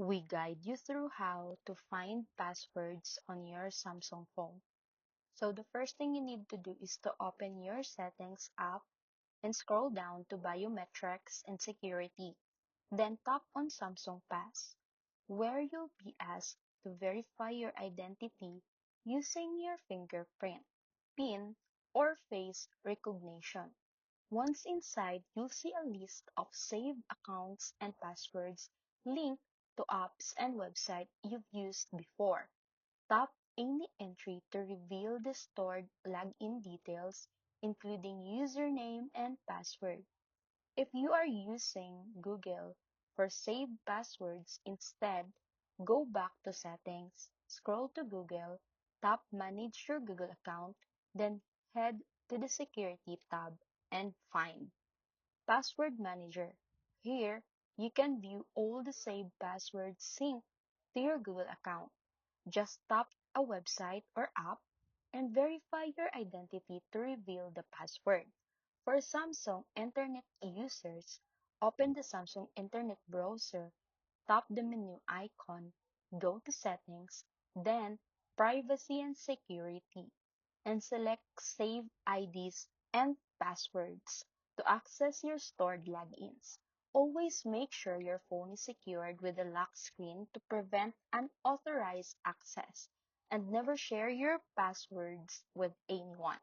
We guide you through how to find passwords on your Samsung phone. So the first thing you need to do is to open your settings app and scroll down to biometrics and security. Then tap on Samsung Pass, where you'll be asked to verify your identity using your fingerprint, PIN, or face recognition. Once inside, you'll see a list of saved accounts and passwords linked to apps and websites you've used before. Tap any entry to reveal the stored login details, including username and password. If you are using Google for saved passwords instead, go back to Settings, scroll to Google, tap Manage your Google account, then head to the Security tab and find Password Manager. Here, you can view all the saved passwords synced to your Google account. Just tap a website or app and verify your identity to reveal the password. For Samsung Internet users, open the Samsung Internet browser, tap the menu icon, go to Settings, then Privacy and Security, and select Save IDs and Passwords to access your stored logins. Always make sure your phone is secured with a lock screen to prevent unauthorized access, and never share your passwords with anyone.